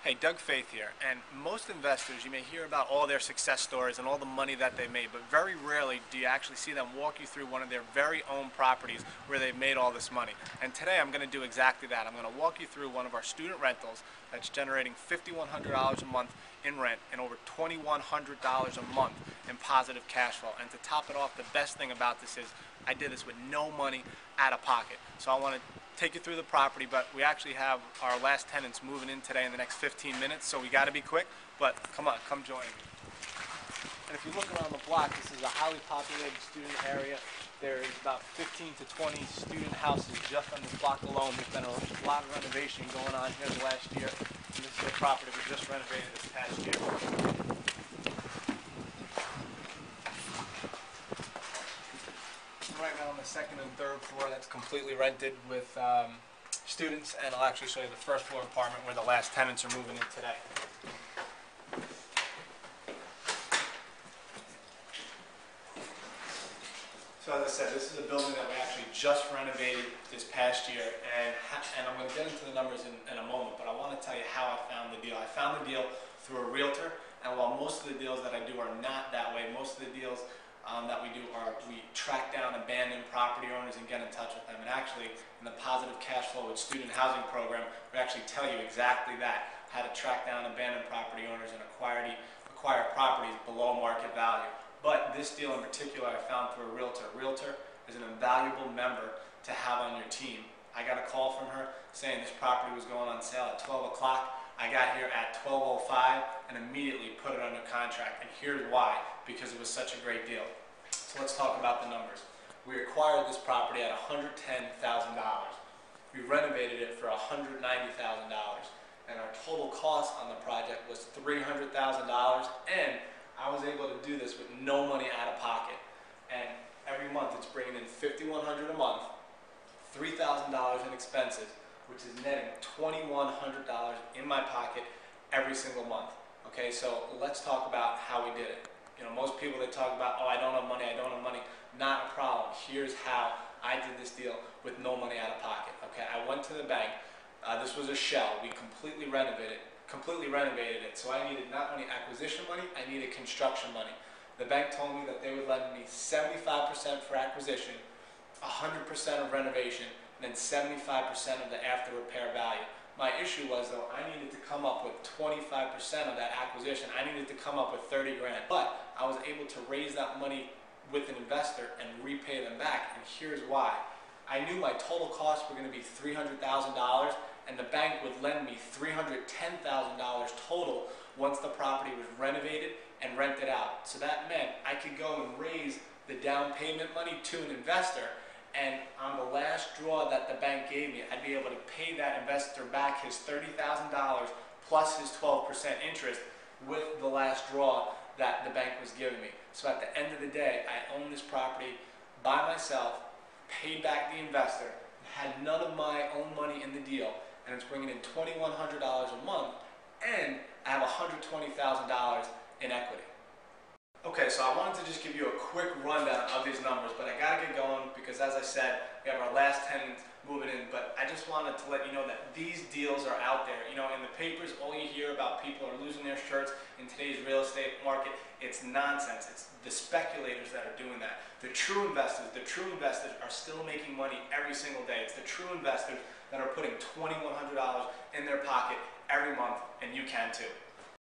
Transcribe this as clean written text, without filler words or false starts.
Hey, Doug Fath here, and most investors, you may hear about all their success stories and all the money that they made, but very rarely do you actually see them walk you through one of their very own properties where they've made all this money. And today I'm going to do exactly that. I'm going to walk you through one of our student rentals that's generating $5,100 a month in rent and over $2,100 a month in positive cash flow. And to top it off, the best thing about this is I did this with no money out of pocket. So I want to take you through the property, but we actually have our last tenants moving in today in the next 15 minutes, so we got to be quick, but come on, come join me. And if you look around the block, this is a highly populated student area. There's about 15 to 20 student houses just on this block alone. There's been a lot of renovation going on here the last year, and this is a property we just renovated this past year. Right now on the second and third floor, that's completely rented with students, and I'll actually show you the first floor apartment where the last tenants are moving in today. So as I said, this is a building that we actually just renovated this past year, and I'm going to get into the numbers in a moment, but I want to tell you how I found the deal. I found the deal through a realtor, and while most of the deals that I do are not that way, most of the deals that we do are we track down abandoned property owners and get in touch with them. And actually, in the Positive Cash Flow with Student Housing Program, we actually tell you exactly that, how to track down abandoned property owners and acquire properties below market value. But this deal in particular I found through a realtor. A realtor is an invaluable member to have on your team. I got a call from her saying this property was going on sale at 12 o'clock. I got here at 12:05 and immediately put it under contract. And here's why, because it was such a great deal. So let's talk about the numbers. We acquired this property at $110,000. We renovated it for $190,000. And our total cost on the project was $300,000. And I was able to do this with no money out of pocket. And every month it's bringing in $5,100 a month, $3,000 in expenses, which is netting $2,100 in my pocket every single month. Okay, so let's talk about how we did it. You know, most people, they talk about, oh, I don't have money, I don't have money. Not a problem. Here's how I did this deal with no money out of pocket. Okay, I went to the bank. This was a shell. We completely renovated it. So I needed not only acquisition money, I needed construction money. The bank told me that they would lend me 75% for acquisition, 100% of renovation, and then 75% of the after repair value. My issue was, though, I needed to come up with 25% of that acquisition. I needed to come up with 30 grand. But I was able to raise that money with an investor and repay them back. And here's why. I knew my total costs were going to be $300,000, and the bank would lend me $310,000 total once the property was renovated and rented out. So that meant I could go and raise the down payment money to an investor, and on the last draw that the bank gave me, I'd be able to pay that investor back his $30,000 plus his 12% interest with the last draw that the bank was giving me. So at the end of the day, I owned this property by myself, paid back the investor, had none of my own money in the deal, and it's bringing in $2,100 a month, and I have $120,000 in equity. Okay, so I wanted to just give you a quick rundown of these numbers, but I gotta get going because, as I said, we have our last tenant moving in. But I just wanted to let you know that these deals are out there. You know, in the papers, all you hear about people are losing their shirts in today's real estate market. It's nonsense. It's the speculators that are doing that. The true investors are still making money every single day. It's the true investors that are putting $2,100 in their pocket every month, and you can too.